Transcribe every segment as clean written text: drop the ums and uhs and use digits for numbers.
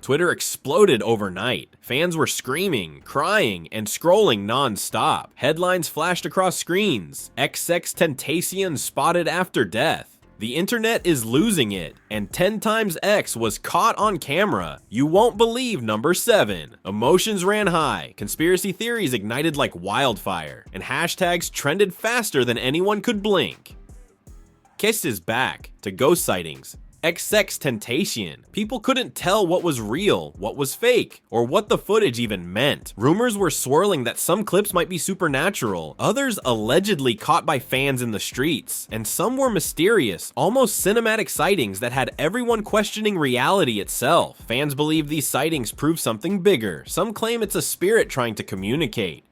Twitter exploded overnight. Fans were screaming, crying, and scrolling non-stop. Headlines flashed across screens. XXXTentacion spotted after death. The internet is losing it, and 10 times X was caught on camera. You won't believe number 7. Emotions ran high, conspiracy theories ignited like wildfire, and hashtags trended faster than anyone could blink. Kiss is back to ghost sightings. XXXTentacion. People couldn't tell what was real, what was fake, or what the footage even meant. Rumors were swirling that some clips might be supernatural, others allegedly caught by fans in the streets, and some were mysterious, almost cinematic sightings that had everyone questioning reality itself. Fans believe these sightings prove something bigger. Some claim it's a spirit trying to communicate.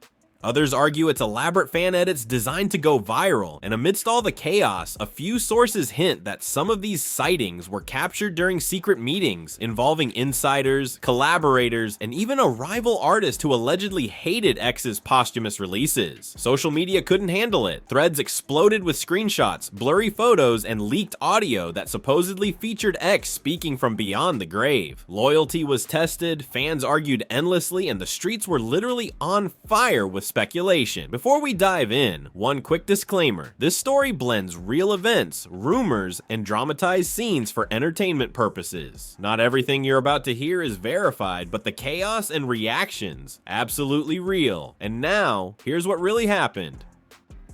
Others argue it's elaborate fan edits designed to go viral, and amidst all the chaos, a few sources hint that some of these sightings were captured during secret meetings involving insiders, collaborators, and even a rival artist who allegedly hated X's posthumous releases. Social media couldn't handle it. Threads exploded with screenshots, blurry photos, and leaked audio that supposedly featured X speaking from beyond the grave. Loyalty was tested, fans argued endlessly, and the streets were literally on fire with speculation. Before we dive in, one quick disclaimer. This story blends real events, rumors, and dramatized scenes for entertainment purposes. Not everything you're about to hear is verified, but the chaos and reactions, absolutely real. And now, here's what really happened.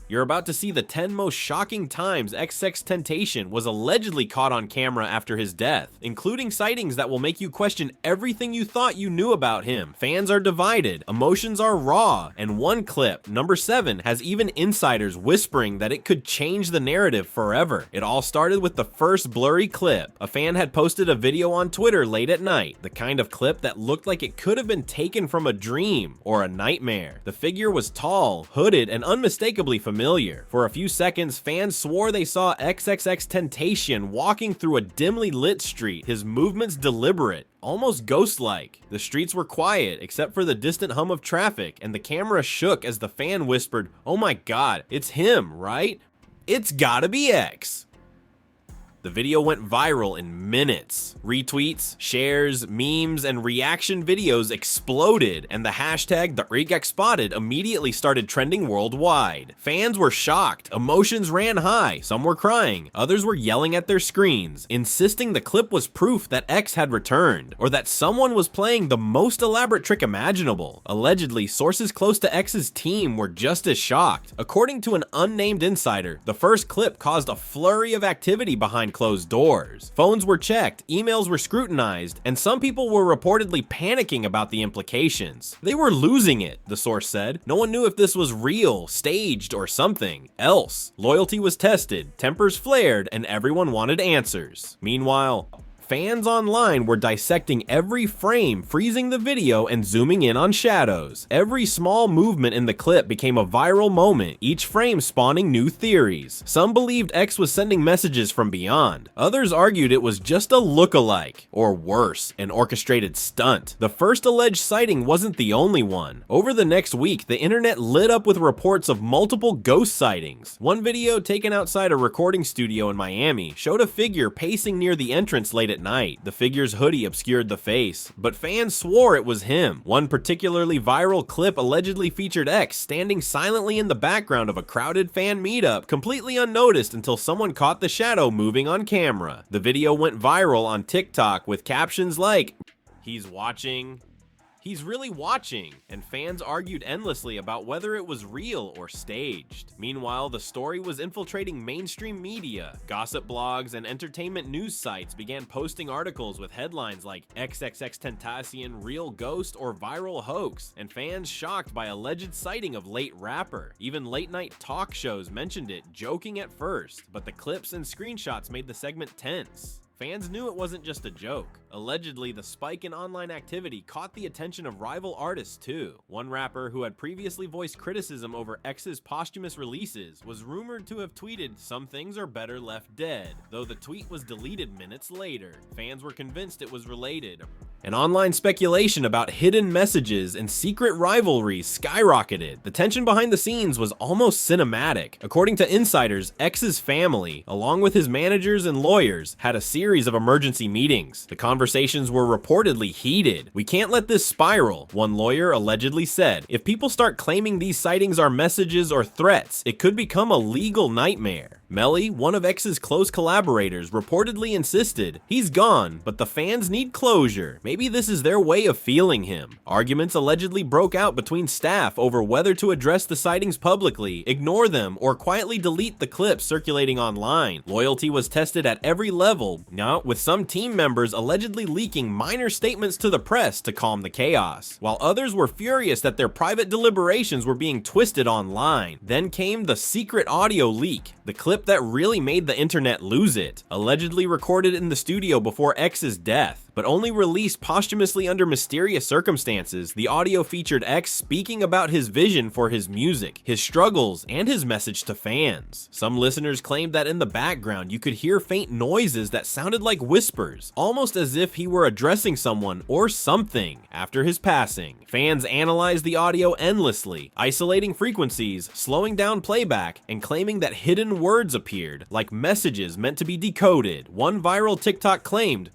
You're about to see the 10 most shocking times XXXTentacion was allegedly caught on camera after his death, including sightings that will make you question everything you thought you knew about him. Fans are divided, emotions are raw, and one clip, number 7, has even insiders whispering that it could change the narrative forever. It all started with the first blurry clip. A fan had posted a video on Twitter late at night, the kind of clip that looked like it could have been taken from a dream or a nightmare. The figure was tall, hooded, and unmistakably familiar. For a few seconds, fans swore they saw XXXTentacion walking through a dimly lit street, his movements deliberate, almost ghost-like. The streets were quiet, except for the distant hum of traffic, and the camera shook as the fan whispered, "Oh my god, it's him, right? It's gotta be X." The video went viral in minutes. Retweets, shares, memes, and reaction videos exploded, and the hashtag #TheReGexSpotted immediately started trending worldwide. Fans were shocked, emotions ran high, some were crying, others were yelling at their screens, insisting the clip was proof that X had returned, or that someone was playing the most elaborate trick imaginable. Allegedly, sources close to X's team were just as shocked. According to an unnamed insider, the first clip caused a flurry of activity behind closed doors. Phones were checked, emails were scrutinized, and some people were reportedly panicking about the implications. They were losing it, the source said. No one knew if this was real, staged, or something else. Loyalty was tested, tempers flared, and everyone wanted answers. Meanwhile, fans online were dissecting every frame, freezing the video, and zooming in on shadows. Every small movement in the clip became a viral moment, each frame spawning new theories. Some believed X was sending messages from beyond. Others argued it was just a look-alike, or worse, an orchestrated stunt. The first alleged sighting wasn't the only one. Over the next week, the internet lit up with reports of multiple ghost sightings. One video taken outside a recording studio in Miami showed a figure pacing near the entrance late at night. The figure's hoodie obscured the face, but fans swore it was him. One particularly viral clip allegedly featured X standing silently in the background of a crowded fan meetup, completely unnoticed until someone caught the shadow moving on camera. The video went viral on TikTok with captions like, "He's watching. He's really watching," and fans argued endlessly about whether it was real or staged. Meanwhile, the story was infiltrating mainstream media. Gossip blogs and entertainment news sites began posting articles with headlines like XXXTentacion, real ghost or viral hoax, and fans shocked by alleged sighting of late rapper. Even late-night talk shows mentioned it, joking at first, but the clips and screenshots made the segment tense. Fans knew it wasn't just a joke. Allegedly, the spike in online activity caught the attention of rival artists too. One rapper who had previously voiced criticism over X's posthumous releases was rumored to have tweeted, "Some things are better left dead," though the tweet was deleted minutes later. Fans were convinced it was related. And online speculation about hidden messages and secret rivalries skyrocketed. The tension behind the scenes was almost cinematic. According to insiders, X's family, along with his managers and lawyers, had a series of emergency meetings. The conversations were reportedly heated. "We can't let this spiral," one lawyer allegedly said. "If people start claiming these sightings are messages or threats, it could become a legal nightmare." Melly, one of X's close collaborators, reportedly insisted, "He's gone, but the fans need closure. Maybe this is their way of feeling him." Arguments allegedly broke out between staff over whether to address the sightings publicly, ignore them, or quietly delete the clips circulating online. Loyalty was tested at every level, now with some team members allegedly leaking minor statements to the press to calm the chaos, while others were furious that their private deliberations were being twisted online. Then came the secret audio leak, the clip that really made the internet lose it. Allegedly recorded in the studio before X's death, but only released posthumously under mysterious circumstances, the audio featured X speaking about his vision for his music, his struggles, and his message to fans. Some listeners claimed that in the background you could hear faint noises that sounded like whispers, almost as if he were addressing someone or something after his passing. Fans analyzed the audio endlessly, isolating frequencies, slowing down playback, and claiming that hidden words appeared, like messages meant to be decoded. One viral TikTok claimed,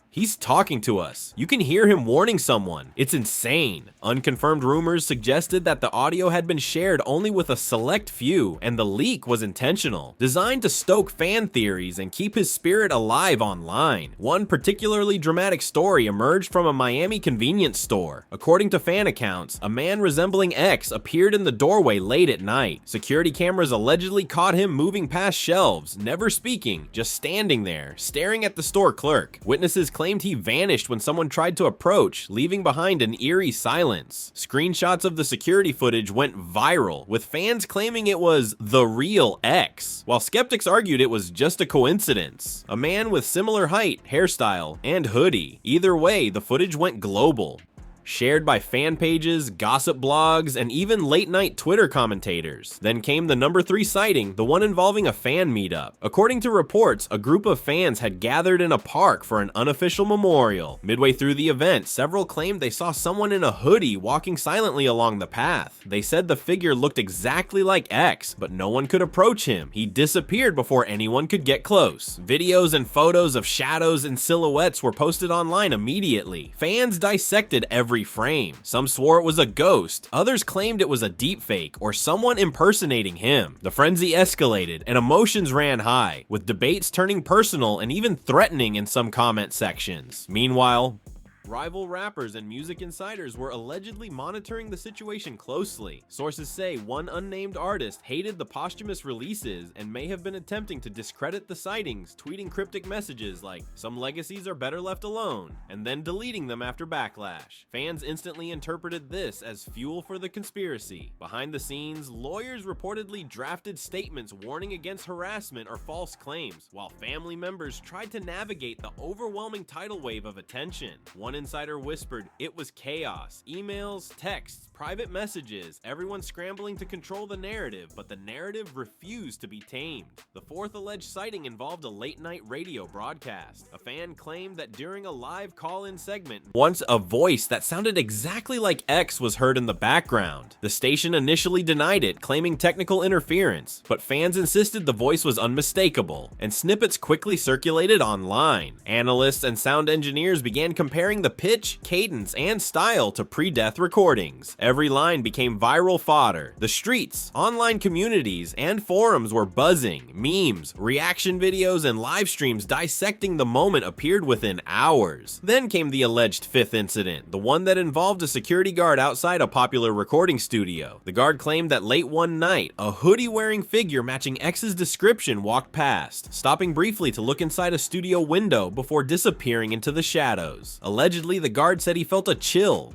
"He's talking to us. You can hear him warning someone. It's insane." Unconfirmed rumors suggested that the audio had been shared only with a select few, and the leak was intentional, designed to stoke fan theories and keep his spirit alive online. One particularly dramatic story emerged from a Miami convenience store. According to fan accounts, a man resembling X appeared in the doorway late at night. Security cameras allegedly caught him moving past shelves, never speaking, just standing there, staring at the store clerk. Witnesses claimed he vanished when someone tried to approach, leaving behind an eerie silence. Screenshots of the security footage went viral, with fans claiming it was the real X, while skeptics argued it was just a coincidence. A man with similar height, hairstyle, and hoodie. Either way, the footage went global, shared by fan pages, gossip blogs, and even late-night Twitter commentators. Then came the number 3 sighting, the one involving a fan meetup. According to reports, a group of fans had gathered in a park for an unofficial memorial. Midway through the event, several claimed they saw someone in a hoodie walking silently along the path. They said the figure looked exactly like X, but no one could approach him. He disappeared before anyone could get close. Videos and photos of shadows and silhouettes were posted online immediately. Fans dissected every frame. Some swore it was a ghost, others claimed it was a deepfake or someone impersonating him. The frenzy escalated and emotions ran high, with debates turning personal and even threatening in some comment sections. Meanwhile, rival rappers and music insiders were allegedly monitoring the situation closely. Sources say one unnamed artist hated the posthumous releases and may have been attempting to discredit the sightings, tweeting cryptic messages like, "Some legacies are better left alone," and then deleting them after backlash. Fans instantly interpreted this as fuel for the conspiracy. Behind the scenes, lawyers reportedly drafted statements warning against harassment or false claims, while family members tried to navigate the overwhelming tidal wave of attention. One insider whispered, "It was chaos. Emails, texts, private messages, everyone scrambling to control the narrative, but the narrative refused to be tamed." The fourth alleged sighting involved a late-night radio broadcast. A fan claimed that during a live call-in segment, once a voice that sounded exactly like X was heard in the background. The station initially denied it, claiming technical interference, but fans insisted the voice was unmistakable, and snippets quickly circulated online. Analysts and sound engineers began comparing the pitch, cadence, and style to pre-death recordings. Every line became viral fodder. The streets, online communities, and forums were buzzing. Memes, reaction videos, and live streams dissecting the moment appeared within hours. Then came the alleged fifth incident, the one that involved a security guard outside a popular recording studio. The guard claimed that late one night, a hoodie-wearing figure matching X's description walked past, stopping briefly to look inside a studio window before disappearing into the shadows. Allegedly, the guard said he felt a chill,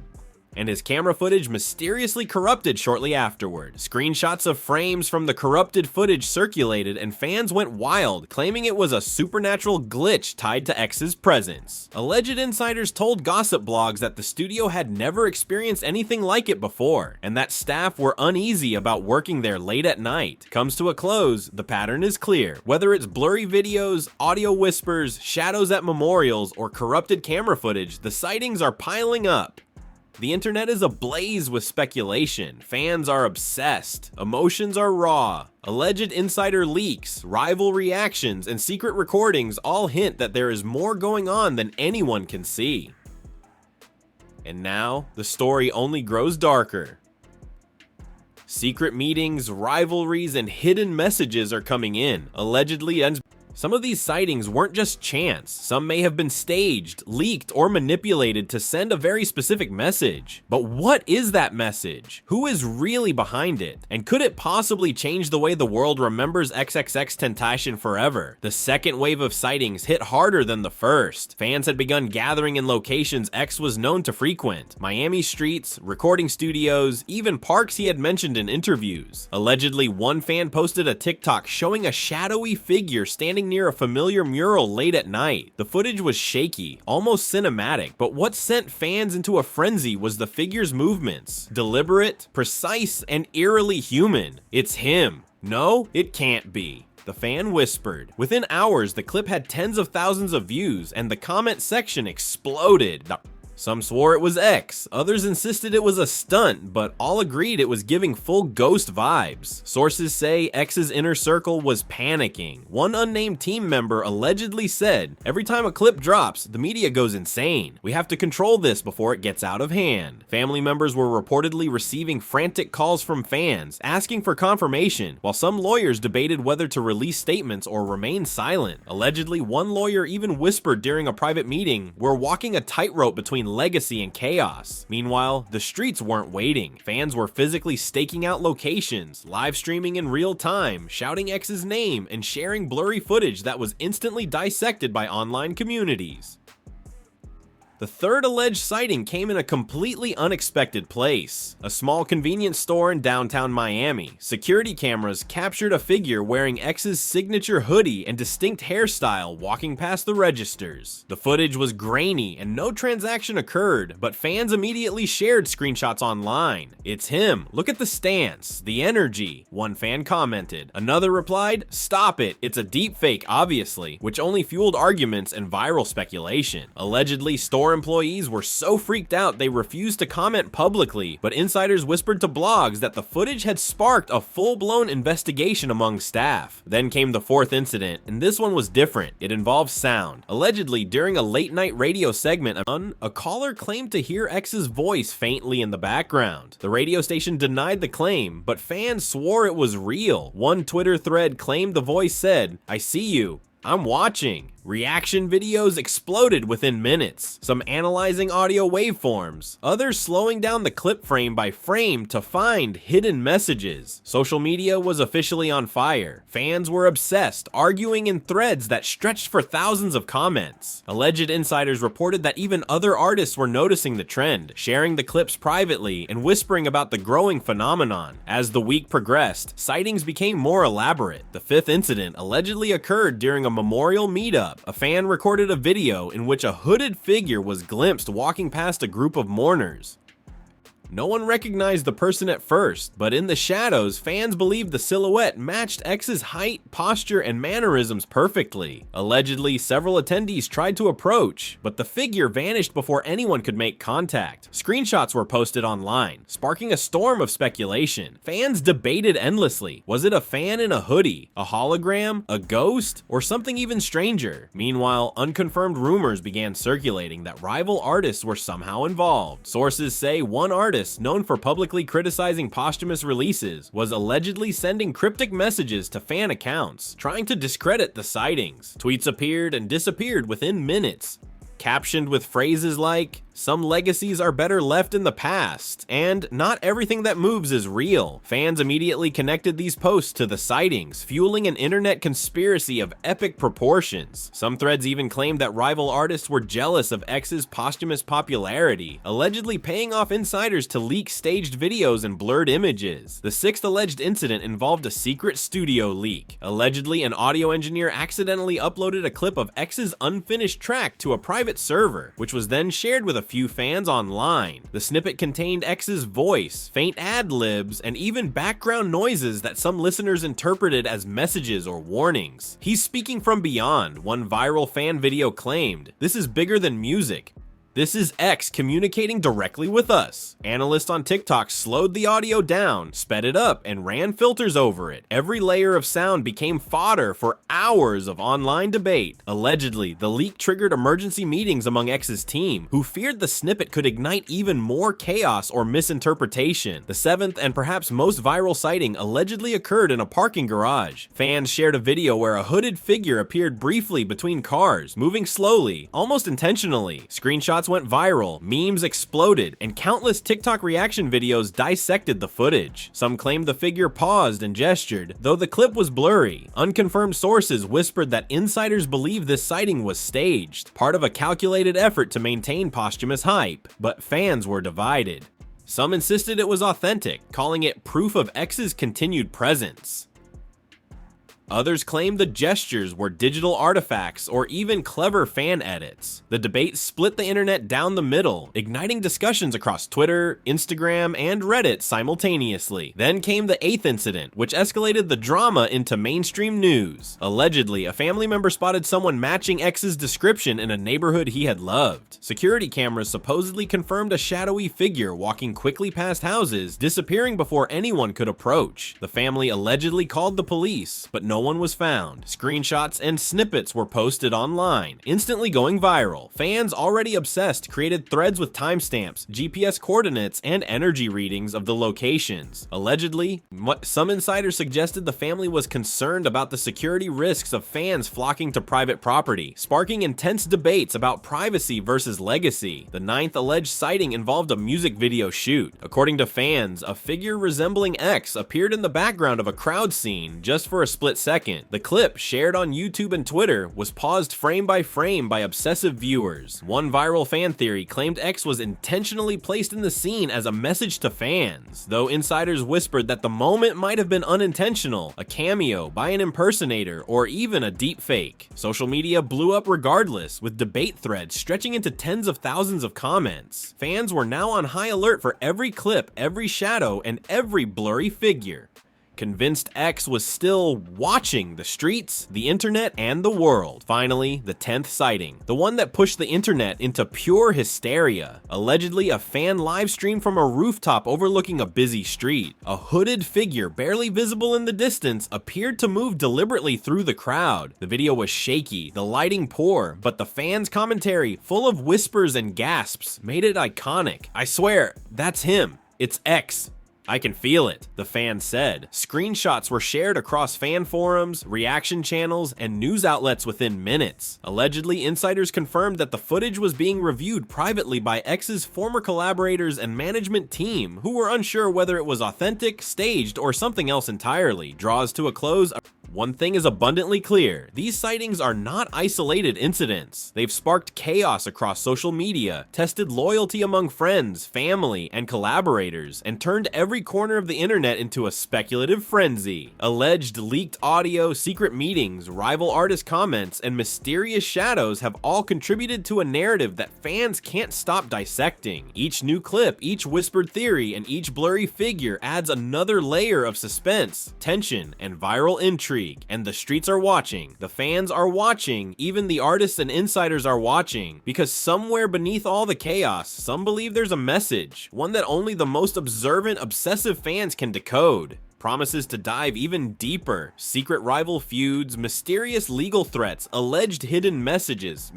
and his camera footage mysteriously corrupted shortly afterward. Screenshots of frames from the corrupted footage circulated, and fans went wild, claiming it was a supernatural glitch tied to X's presence. Alleged insiders told gossip blogs that the studio had never experienced anything like it before, and that staff were uneasy about working there late at night. Comes to a close, the pattern is clear. Whether it's blurry videos, audio whispers, shadows at memorials, or corrupted camera footage, the sightings are piling up. The internet is ablaze with speculation. Fans are obsessed. Emotions are raw. Alleged insider leaks, rival reactions, and secret recordings all hint that there is more going on than anyone can see. And now, the story only grows darker. Secret meetings, rivalries, and hidden messages are coming in, allegedly. Some of these sightings weren't just chance. Some may have been staged, leaked, or manipulated to send a very specific message. But what is that message? Who is really behind it? And could it possibly change the way the world remembers XXXTentacion forever? The second wave of sightings hit harder than the first. Fans had begun gathering in locations X was known to frequent: Miami streets, recording studios, even parks he had mentioned in interviews. Allegedly, one fan posted a TikTok showing a shadowy figure standing near a familiar mural late at night. The footage was shaky, almost cinematic, but what sent fans into a frenzy was the figure's movements. Deliberate, precise, and eerily human. It's him. No, it can't be, the fan whispered. Within hours, the clip had tens of thousands of views, and the comment section exploded. Some swore it was X, others insisted it was a stunt, but all agreed it was giving full ghost vibes. Sources say X's inner circle was panicking. One unnamed team member allegedly said, "Every time a clip drops, the media goes insane. We have to control this before it gets out of hand." Family members were reportedly receiving frantic calls from fans, asking for confirmation, while some lawyers debated whether to release statements or remain silent. Allegedly, one lawyer even whispered during a private meeting, "We're walking a tightrope between legacy and chaos." Meanwhile, the streets weren't waiting. Fans were physically staking out locations, live streaming in real time, shouting X's name, and sharing blurry footage that was instantly dissected by online communities. The third alleged sighting came in a completely unexpected place: a small convenience store in downtown Miami. Security cameras captured a figure wearing X's signature hoodie and distinct hairstyle walking past the registers. The footage was grainy and no transaction occurred, but fans immediately shared screenshots online. "It's him. Look at the stance, the energy," one fan commented. Another replied, "Stop it, it's a deepfake, obviously," which only fueled arguments and viral speculation. Allegedly, store employees were so freaked out they refused to comment publicly, but insiders whispered to blogs that the footage had sparked a full-blown investigation among staff. Then came the fourth incident, and this one was different. It involved sound. Allegedly, during a late-night radio segment, a caller claimed to hear X's voice faintly in the background. The radio station denied the claim, but fans swore it was real. One Twitter thread claimed the voice said, "I see you. I'm watching." Reaction videos exploded within minutes, some analyzing audio waveforms, others slowing down the clip frame by frame to find hidden messages. Social media was officially on fire. Fans were obsessed, arguing in threads that stretched for thousands of comments. Alleged insiders reported that even other artists were noticing the trend, sharing the clips privately and whispering about the growing phenomenon. As the week progressed, sightings became more elaborate. The fifth incident allegedly occurred during a memorial meetup. A fan recorded a video in which a hooded figure was glimpsed walking past a group of mourners. No one recognized the person at first, but in the shadows, fans believed the silhouette matched X's height, posture, and mannerisms perfectly. Allegedly, several attendees tried to approach, but the figure vanished before anyone could make contact. Screenshots were posted online, sparking a storm of speculation. Fans debated endlessly. Was it a fan in a hoodie, a hologram, a ghost, or something even stranger? Meanwhile, unconfirmed rumors began circulating that rival artists were somehow involved. Sources say one artist, known for publicly criticizing posthumous releases, was allegedly sending cryptic messages to fan accounts, trying to discredit the sightings. Tweets appeared and disappeared within minutes, captioned with phrases like, Some legacies are better left in the past, and not everything that moves is real. Fans immediately connected these posts to the sightings, fueling an internet conspiracy of epic proportions. Some threads even claimed that rival artists were jealous of X's posthumous popularity, allegedly paying off insiders to leak staged videos and blurred images. The sixth alleged incident involved a secret studio leak. Allegedly, an audio engineer accidentally uploaded a clip of X's unfinished track to a private server, which was then shared with a few fans online. The snippet contained X's voice, faint ad-libs, and even background noises that some listeners interpreted as messages or warnings. "He's speaking from beyond," one viral fan video claimed. "This is bigger than music. This is X communicating directly with us." Analysts on TikTok slowed the audio down, sped it up, and ran filters over it. Every layer of sound became fodder for hours of online debate. Allegedly, the leak triggered emergency meetings among X's team, who feared the snippet could ignite even more chaos or misinterpretation. The seventh and perhaps most viral sighting allegedly occurred in a parking garage. Fans shared a video where a hooded figure appeared briefly between cars, moving slowly, almost intentionally. Screenshots went viral, memes exploded, and countless TikTok reaction videos dissected the footage. Some claimed the figure paused and gestured, though the clip was blurry. Unconfirmed sources whispered that insiders believe this sighting was staged, part of a calculated effort to maintain posthumous hype, but fans were divided. Some insisted it was authentic, calling it proof of X's continued presence. Others claimed the gestures were digital artifacts or even clever fan edits. The debate split the internet down the middle, igniting discussions across Twitter, Instagram, and Reddit simultaneously. Then came the eighth incident, which escalated the drama into mainstream news. Allegedly, a family member spotted someone matching X's description in a neighborhood he had loved. Security cameras supposedly confirmed a shadowy figure walking quickly past houses, disappearing before anyone could approach. The family allegedly called the police, but no one was found. Screenshots and snippets were posted online, instantly going viral. Fans already obsessed created threads with timestamps, GPS coordinates, and energy readings of the locations. Allegedly, some insiders suggested the family was concerned about the security risks of fans flocking to private property, sparking intense debates about privacy versus legacy. The ninth alleged sighting involved a music video shoot. According to fans, a figure resembling X appeared in the background of a crowd scene just for a split second. The clip, shared on YouTube and Twitter, was paused frame by frame by obsessive viewers. One viral fan theory claimed X was intentionally placed in the scene as a message to fans, though insiders whispered that the moment might have been unintentional, a cameo by an impersonator, or even a deep fake. Social media blew up regardless, with debate threads stretching into tens of thousands of comments. Fans were now on high alert for every clip, every shadow, and every blurry figure, convinced X was still watching the streets, the internet, and the world. Finally, the 10th sighting, the one that pushed the internet into pure hysteria. Allegedly, a fan live streamed from a rooftop overlooking a busy street. A hooded figure, barely visible in the distance, appeared to move deliberately through the crowd. The video was shaky, the lighting poor, but the fans' commentary, full of whispers and gasps, made it iconic. "I swear, that's him. It's X. I can feel it," the fan said. Screenshots were shared across fan forums, reaction channels, and news outlets within minutes. Allegedly, insiders confirmed that the footage was being reviewed privately by X's former collaborators and management team, who were unsure whether it was authentic, staged, or something else entirely. Draws to a close. One thing is abundantly clear: these sightings are not isolated incidents. They've sparked chaos across social media, tested loyalty among friends, family, and collaborators, and turned every corner of the internet into a speculative frenzy. Alleged leaked audio, secret meetings, rival artist comments, and mysterious shadows have all contributed to a narrative that fans can't stop dissecting. Each new clip, each whispered theory, and each blurry figure adds another layer of suspense, tension, and viral intrigue. And the streets are watching, the fans are watching, even the artists and insiders are watching, because somewhere beneath all the chaos, some believe there's a message, one that only the most observant, obsessive fans can decode. Promises to dive even deeper: secret rival feuds, mysterious legal threats, alleged hidden messages,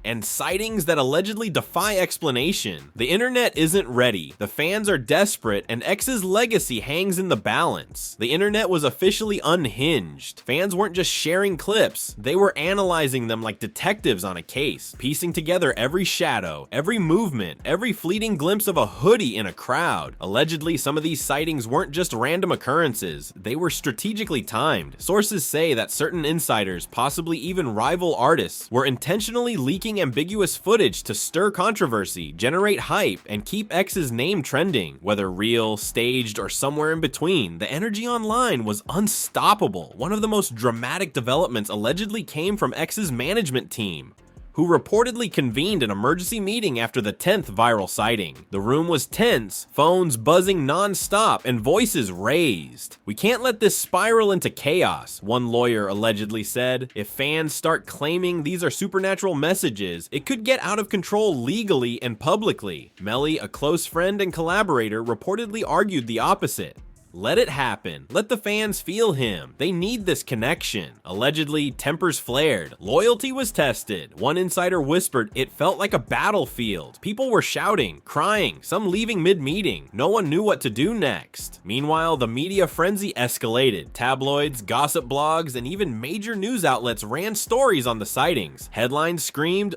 and sightings that allegedly defy explanation. The internet isn't ready, the fans are desperate, and X's legacy hangs in the balance. The internet was officially unhinged. Fans weren't just sharing clips, they were analyzing them like detectives on a case, piecing together every shadow, every movement, every fleeting glimpse of a hoodie in a crowd. Allegedly, some of these sightings weren't just random occurrences, they were strategically timed. Sources say that certain insiders, possibly even rival artists, were intentionally leaking ambiguous footage to stir controversy, generate hype, and keep X's name trending. Whether real, staged, or somewhere in between, the energy online was unstoppable. One of the most dramatic developments allegedly came from X's management team, who reportedly convened an emergency meeting after the 10th viral sighting. The room was tense, phones buzzing non-stop, and voices raised. "We can't let this spiral into chaos," one lawyer allegedly said. "If fans start claiming these are supernatural messages, it could get out of control legally and publicly." Melly, a close friend and collaborator, reportedly argued the opposite. "Let it happen. Let the fans feel him. They need this connection." Allegedly, tempers flared. Loyalty was tested. One insider whispered it felt like a battlefield. People were shouting, crying, some leaving mid-meeting. No one knew what to do next. Meanwhile, the media frenzy escalated. Tabloids, gossip blogs, and even major news outlets ran stories on the sightings. Headlines screamed,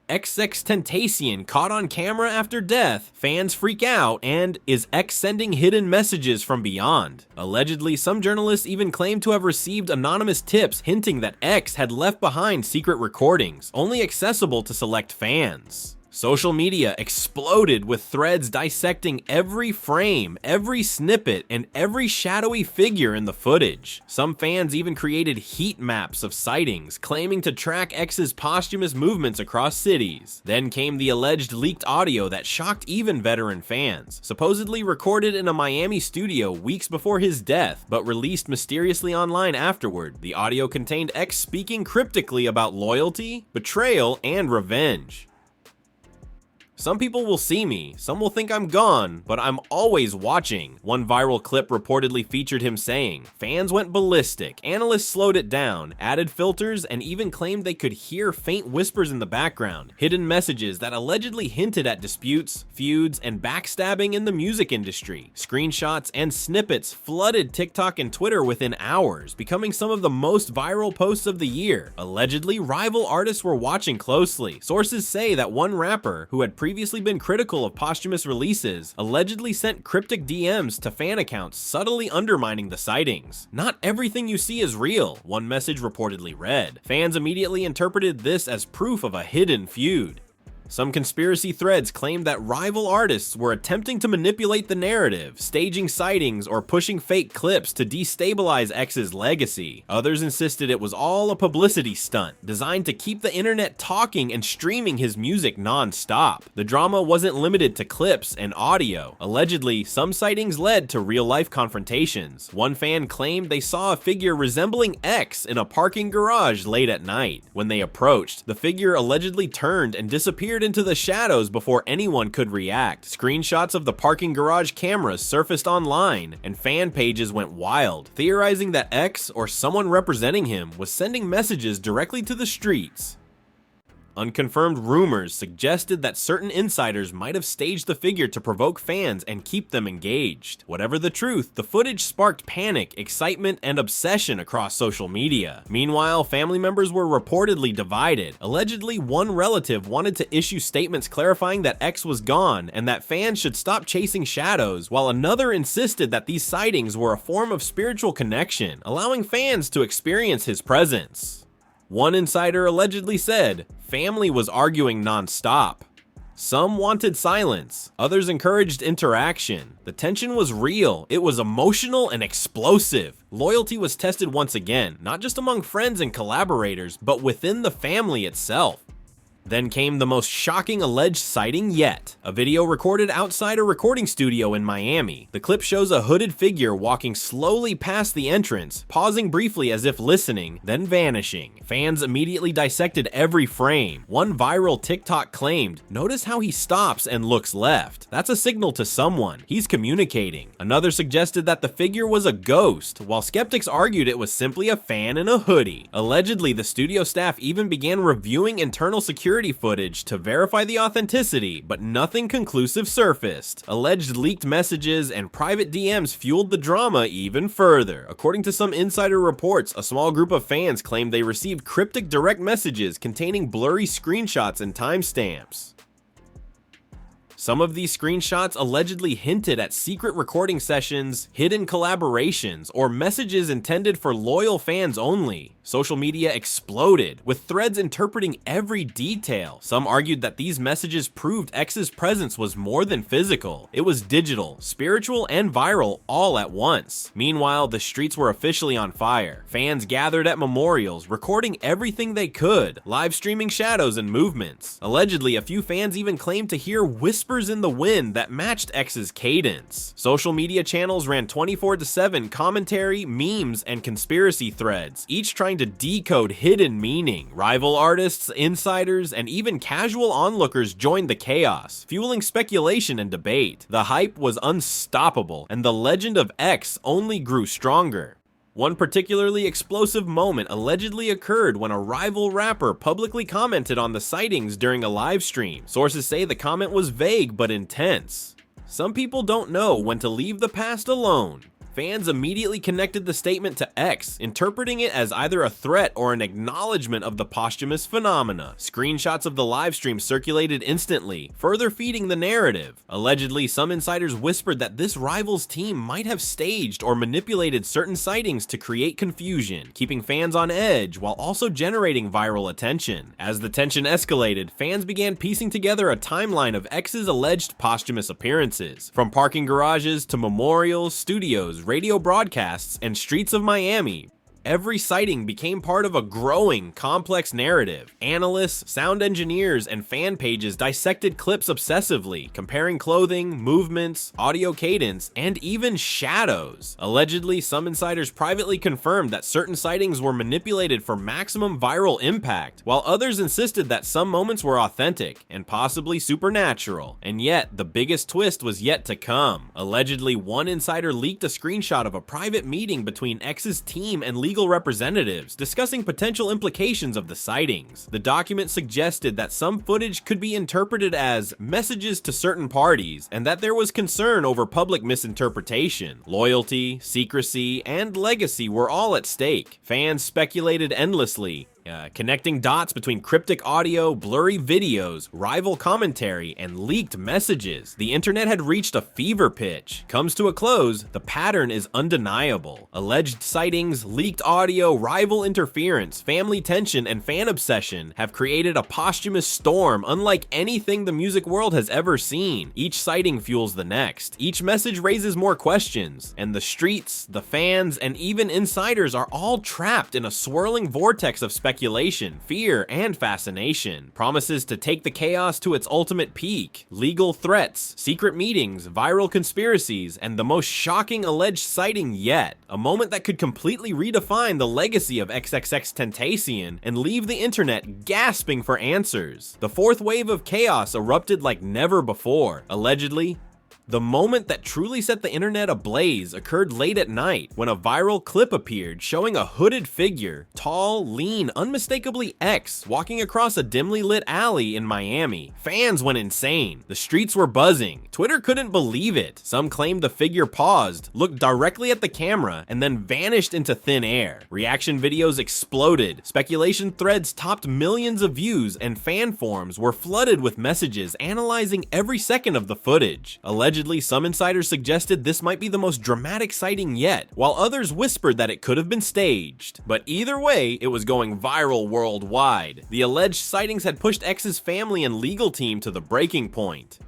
"XXXTentacion caught on camera after death, fans freak out," and "Is X sending hidden messages from beyond?" Allegedly, some journalists even claimed to have received anonymous tips hinting that X had left behind secret recordings, only accessible to select fans. Social media exploded with threads dissecting every frame, every snippet, and every shadowy figure in the footage. Some fans even created heat maps of sightings, claiming to track X's posthumous movements across cities. Then came the alleged leaked audio that shocked even veteran fans, supposedly recorded in a Miami studio weeks before his death, but released mysteriously online afterward. The audio contained X speaking cryptically about loyalty, betrayal, and revenge. "Some people will see me, some will think I'm gone, but I'm always watching," one viral clip reportedly featured him saying. Fans went ballistic, analysts slowed it down, added filters, and even claimed they could hear faint whispers in the background, hidden messages that allegedly hinted at disputes, feuds, and backstabbing in the music industry. Screenshots and snippets flooded TikTok and Twitter within hours, becoming some of the most viral posts of the year. Allegedly, rival artists were watching closely. Sources say that one rapper, who had previously been critical of posthumous releases, allegedly sent cryptic DMs to fan accounts, subtly undermining the sightings. "Not everything you see is real," one message reportedly read. Fans immediately interpreted this as proof of a hidden feud. Some conspiracy threads claimed that rival artists were attempting to manipulate the narrative, staging sightings or pushing fake clips to destabilize X's legacy. Others insisted it was all a publicity stunt, designed to keep the internet talking and streaming his music non-stop. The drama wasn't limited to clips and audio. Allegedly, some sightings led to real-life confrontations. One fan claimed they saw a figure resembling X in a parking garage late at night. When they approached, the figure allegedly turned and disappeared into the shadows before anyone could react. Screenshots of the parking garage cameras surfaced online, and fan pages went wild, theorizing that X, or someone representing him, was sending messages directly to the streets. Unconfirmed rumors suggested that certain insiders might have staged the figure to provoke fans and keep them engaged. Whatever the truth, the footage sparked panic, excitement, and obsession across social media. Meanwhile, family members were reportedly divided. Allegedly, one relative wanted to issue statements clarifying that X was gone and that fans should stop chasing shadows, while another insisted that these sightings were a form of spiritual connection, allowing fans to experience his presence. One insider allegedly said, "Family was arguing non-stop." Some wanted silence, others encouraged interaction. The tension was real, it was emotional and explosive. Loyalty was tested once again, not just among friends and collaborators, but within the family itself. Then came the most shocking alleged sighting yet, a video recorded outside a recording studio in Miami. The clip shows a hooded figure walking slowly past the entrance, pausing briefly as if listening, then vanishing. Fans immediately dissected every frame. One viral TikTok claimed, "Notice how he stops and looks left. That's a signal to someone. He's communicating." Another suggested that the figure was a ghost, while skeptics argued it was simply a fan in a hoodie. Allegedly, the studio staff even began reviewing internal security security footage to verify the authenticity, but nothing conclusive surfaced. Alleged leaked messages and private DMs fueled the drama even further. According to some insider reports, a small group of fans claimed they received cryptic direct messages containing blurry screenshots and timestamps. Some of these screenshots allegedly hinted at secret recording sessions, hidden collaborations, or messages intended for loyal fans only. Social media exploded, with threads interpreting every detail. Some argued that these messages proved X's presence was more than physical. It was digital, spiritual, and viral all at once. Meanwhile, the streets were officially on fire. Fans gathered at memorials, recording everything they could, live streaming shadows and movements. Allegedly, a few fans even claimed to hear whispers in the wind that matched X's cadence. Social media channels ran 24/7 commentary, memes, and conspiracy threads, each trying to decode hidden meaning. Rival artists, insiders, and even casual onlookers joined the chaos, fueling speculation and debate. The hype was unstoppable, and the legend of X only grew stronger. One particularly explosive moment allegedly occurred when a rival rapper publicly commented on the sightings during a live stream. Sources say the comment was vague but intense. Some people don't know when to leave the past alone. Fans immediately connected the statement to X, interpreting it as either a threat or an acknowledgement of the posthumous phenomena. Screenshots of the livestream circulated instantly, further feeding the narrative. Allegedly, some insiders whispered that this rival's team might have staged or manipulated certain sightings to create confusion, keeping fans on edge while also generating viral attention. As the tension escalated, fans began piecing together a timeline of X's alleged posthumous appearances. From parking garages to memorials, studios, radio broadcasts, and streets of Miami, every sighting became part of a growing, complex narrative. Analysts, sound engineers, and fan pages dissected clips obsessively, comparing clothing, movements, audio cadence, and even shadows. Allegedly, some insiders privately confirmed that certain sightings were manipulated for maximum viral impact, while others insisted that some moments were authentic and possibly supernatural. And yet, the biggest twist was yet to come. Allegedly, one insider leaked a screenshot of a private meeting between X's team and legal representatives discussing potential implications of the sightings. The document suggested that some footage could be interpreted as messages to certain parties, and that there was concern over public misinterpretation. Loyalty, secrecy, and legacy were all at stake. Fans speculated endlessly, connecting dots between cryptic audio, blurry videos, rival commentary, and leaked messages. The internet had reached a fever pitch. Comes to a close, the pattern is undeniable. Alleged sightings, leaked audio, rival interference, family tension, and fan obsession have created a posthumous storm unlike anything the music world has ever seen. Each sighting fuels the next. Each message raises more questions, and the streets, the fans, and even insiders are all trapped in a swirling vortex of speculation, fear, and fascination. Promises to take the chaos to its ultimate peak, legal threats, secret meetings, viral conspiracies, and the most shocking alleged sighting yet. A moment that could completely redefine the legacy of XXXTentacion and leave the internet gasping for answers. The fourth wave of chaos erupted like never before. Allegedly, the moment that truly set the internet ablaze occurred late at night when a viral clip appeared showing a hooded figure, tall, lean, unmistakably X, walking across a dimly lit alley in Miami. Fans went insane. The streets were buzzing. Twitter couldn't believe it. Some claimed the figure paused, looked directly at the camera, and then vanished into thin air. Reaction videos exploded. Speculation threads topped millions of views, and fan forums were flooded with messages analyzing every second of the footage. Allegedly, some insiders suggested this might be the most dramatic sighting yet, while others whispered that it could have been staged. But either way, it was going viral worldwide. The alleged sightings had pushed X's family and legal team to the breaking point.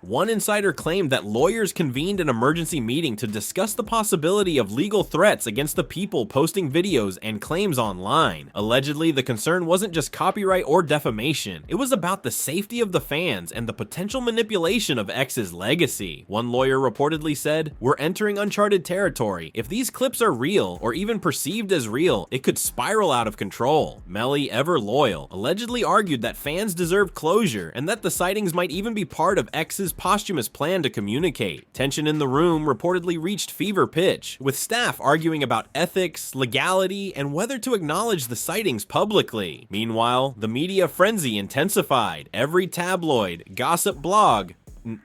One insider claimed that lawyers convened an emergency meeting to discuss the possibility of legal threats against the people posting videos and claims online. Allegedly, the concern wasn't just copyright or defamation, it was about the safety of the fans and the potential manipulation of X's legacy. One lawyer reportedly said, "We're entering uncharted territory. If these clips are real, or even perceived as real, it could spiral out of control." Melly, ever loyal, allegedly argued that fans deserved closure and that the sightings might even be part of X's X's posthumous plan to communicate. Tension in the room reportedly reached fever pitch, with staff arguing about ethics, legality, and whether to acknowledge the sightings publicly. Meanwhile, the media frenzy intensified. Every tabloid, gossip blog,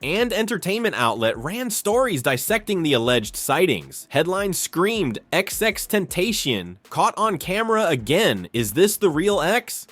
and entertainment outlet ran stories dissecting the alleged sightings. Headlines screamed, XXXTentacion, caught on camera again, is this the real X?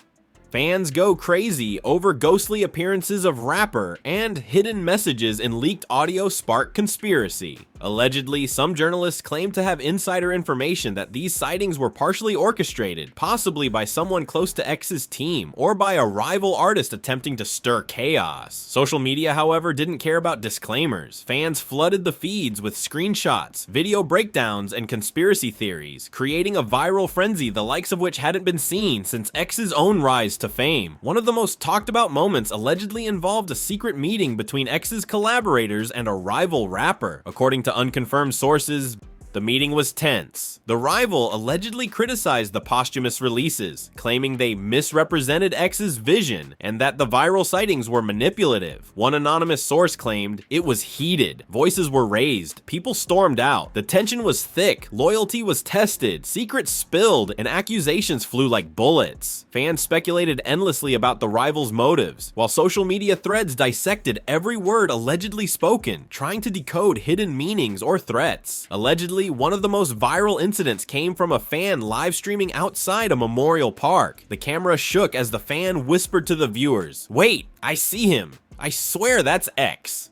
Fans go crazy over ghostly appearances of rapper, and hidden messages in leaked audio spark conspiracy. Allegedly, some journalists claim to have insider information that these sightings were partially orchestrated, possibly by someone close to X's team, or by a rival artist attempting to stir chaos. Social media, however, didn't care about disclaimers. Fans flooded the feeds with screenshots, video breakdowns, and conspiracy theories, creating a viral frenzy the likes of which hadn't been seen since X's own rise to fame. One of the most talked about moments allegedly involved a secret meeting between X's collaborators and a rival rapper. According to unconfirmed sources, the meeting was tense. The rival allegedly criticized the posthumous releases, claiming they misrepresented X's vision and that the viral sightings were manipulative. One anonymous source claimed it was heated. Voices were raised. People stormed out. The tension was thick. Loyalty was tested. Secrets spilled, and accusations flew like bullets. Fans speculated endlessly about the rivals' motives, while social media threads dissected every word allegedly spoken, trying to decode hidden meanings or threats. Allegedly, one of the most viral incidents came from a fan live streaming outside a memorial park. The camera shook as the fan whispered to the viewers, "Wait, I see him. I swear that's X."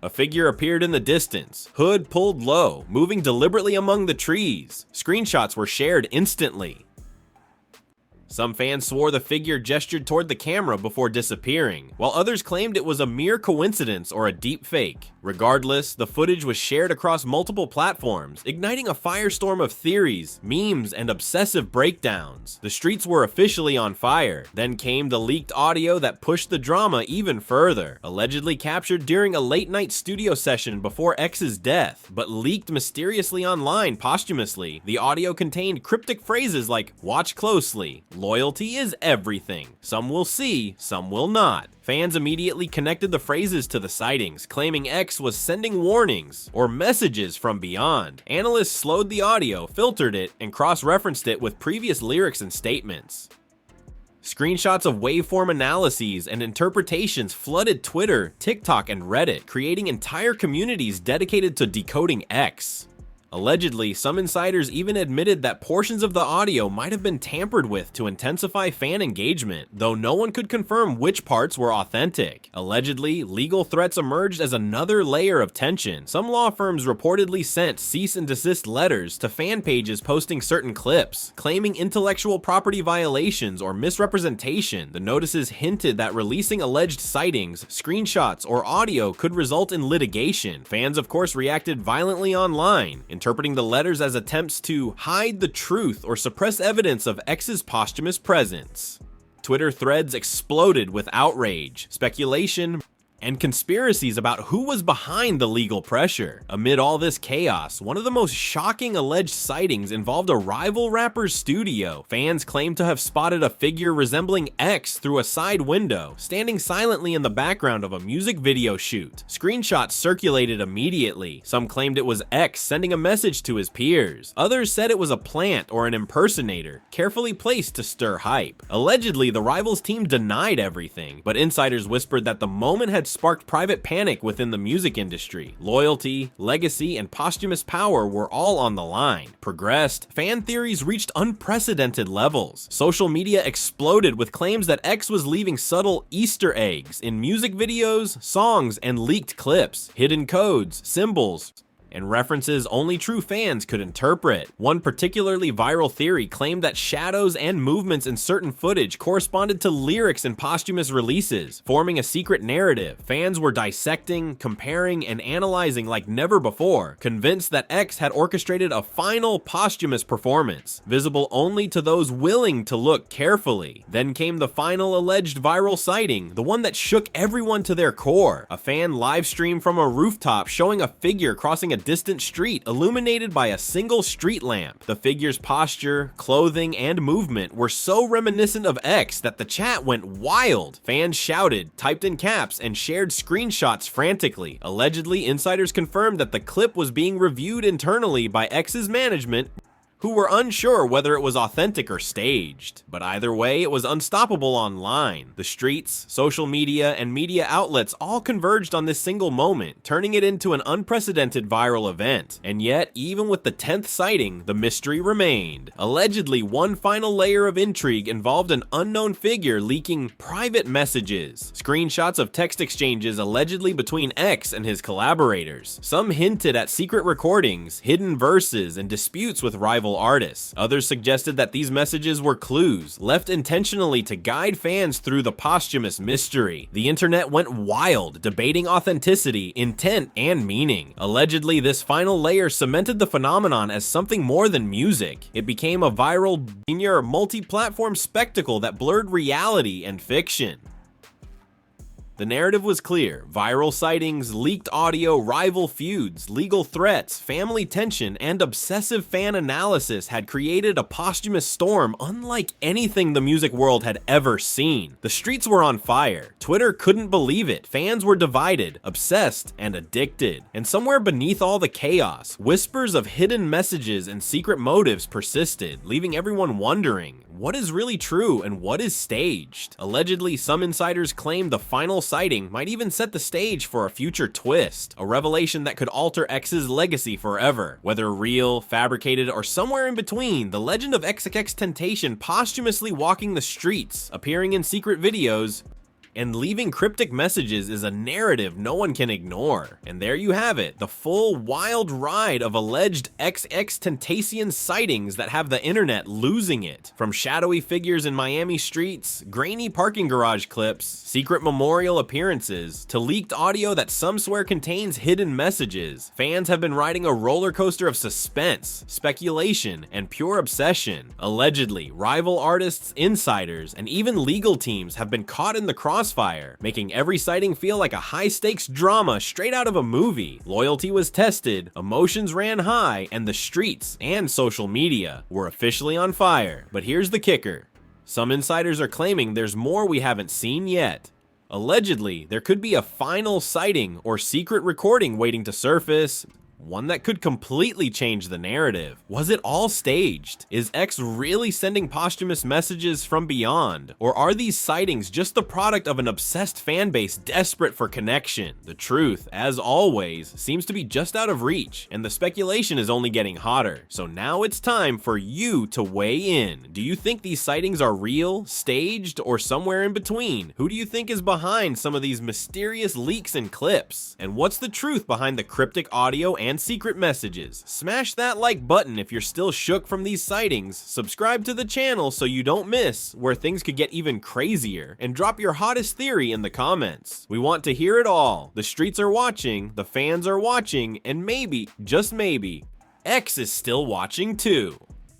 A figure appeared in the distance, hood pulled low, moving deliberately among the trees. Screenshots were shared instantly. Some fans swore the figure gestured toward the camera before disappearing, while others claimed it was a mere coincidence or a deep fake. Regardless, the footage was shared across multiple platforms, igniting a firestorm of theories, memes, and obsessive breakdowns. The streets were officially on fire. Then came the leaked audio that pushed the drama even further, allegedly captured during a late-night studio session before X's death, but leaked mysteriously online posthumously. The audio contained cryptic phrases like, "Watch closely," "Loyalty is everything," "Some will see, some will not." Fans immediately connected the phrases to the sightings, claiming X was sending warnings or messages from beyond. Analysts slowed the audio, filtered it, and cross-referenced it with previous lyrics and statements. Screenshots of waveform analyses and interpretations flooded Twitter, TikTok, and Reddit, creating entire communities dedicated to decoding X. Allegedly, some insiders even admitted that portions of the audio might have been tampered with to intensify fan engagement, though no one could confirm which parts were authentic. Allegedly, legal threats emerged as another layer of tension. Some law firms reportedly sent cease and desist letters to fan pages posting certain clips, claiming intellectual property violations or misrepresentation. The notices hinted that releasing alleged sightings, screenshots, or audio could result in litigation. Fans, of course, reacted violently online, interpreting the letters as attempts to hide the truth or suppress evidence of X's posthumous presence. Twitter threads exploded with outrage, speculation, and conspiracies about who was behind the legal pressure. Amid all this chaos, one of the most shocking alleged sightings involved a rival rapper's studio. Fans claimed to have spotted a figure resembling X through a side window, standing silently in the background of a music video shoot. Screenshots circulated immediately. Some claimed it was X sending a message to his peers. Others said it was a plant or an impersonator, carefully placed to stir hype. Allegedly, the rivals team denied everything, but insiders whispered that the moment had sparked private panic within the music industry. Loyalty, legacy, and posthumous power were all on the line. Progressed, fan theories reached unprecedented levels. Social media exploded with claims that X was leaving subtle Easter eggs in music videos, songs, and leaked clips, hidden codes, symbols, and references only true fans could interpret. One particularly viral theory claimed that shadows and movements in certain footage corresponded to lyrics in posthumous releases, forming a secret narrative. Fans were dissecting, comparing, and analyzing like never before, convinced that X had orchestrated a final posthumous performance, visible only to those willing to look carefully. Then came the final alleged viral sighting, the one that shook everyone to their core. A fan live stream from a rooftop showing a figure crossing a distant street illuminated by a single street lamp. The figure's posture, clothing, and movement were so reminiscent of X that the chat went wild. Fans shouted, typed in caps, and shared screenshots frantically. Allegedly, insiders confirmed that the clip was being reviewed internally by X's management, who were unsure whether it was authentic or staged. But either way, it was unstoppable online. The streets, social media, and media outlets all converged on this single moment, turning it into an unprecedented viral event. And yet, even with the 10th sighting, the mystery remained. Allegedly, one final layer of intrigue involved an unknown figure leaking private messages, screenshots of text exchanges allegedly between X and his collaborators. Some hinted at secret recordings, hidden verses, and disputes with rival artists. Others suggested that these messages were clues, left intentionally to guide fans through the posthumous mystery. The internet went wild, debating authenticity, intent, and meaning. Allegedly, this final layer cemented the phenomenon as something more than music. It became a viral, multi-platform spectacle that blurred reality and fiction. The narrative was clear: viral sightings, leaked audio, rival feuds, legal threats, family tension, and obsessive fan analysis had created a posthumous storm unlike anything the music world had ever seen. The streets were on fire. Twitter couldn't believe it. Fans were divided, obsessed, and addicted. And somewhere beneath all the chaos, whispers of hidden messages and secret motives persisted, leaving everyone wondering, what is really true and what is staged? Allegedly, some insiders claimed the final sighting might even set the stage for a future twist, a revelation that could alter X's legacy forever. Whether real, fabricated, or somewhere in between, the legend of XXXTentacion posthumously walking the streets, appearing in secret videos, and leaving cryptic messages is a narrative no one can ignore. And there you have it, the full wild ride of alleged XXXTentacion sightings that have the internet losing it. From shadowy figures in Miami streets, grainy parking garage clips, secret memorial appearances, to leaked audio that some swear contains hidden messages, fans have been riding a roller coaster of suspense, speculation, and pure obsession. Allegedly, rival artists, insiders, and even legal teams have been caught in the crossfire, making every sighting feel like a high-stakes drama straight out of a movie. Loyalty was tested, emotions ran high, and the streets and social media were officially on fire. But here's the kicker. Some insiders are claiming there's more we haven't seen yet. Allegedly, there could be a final sighting or secret recording waiting to surface, one that could completely change the narrative. Was it all staged? Is X really sending posthumous messages from beyond? Or are these sightings just the product of an obsessed fan base desperate for connection? The truth, as always, seems to be just out of reach, and the speculation is only getting hotter. So now it's time for you to weigh in. Do you think these sightings are real, staged, or somewhere in between? Who do you think is behind some of these mysterious leaks and clips? And what's the truth behind the cryptic audio and secret messages? Smash that like button if you're still shook from these sightings, subscribe to the channel so you don't miss where things could get even crazier, and drop your hottest theory in the comments. We want to hear it all. The streets are watching, the fans are watching, and maybe, just maybe, X is still watching too.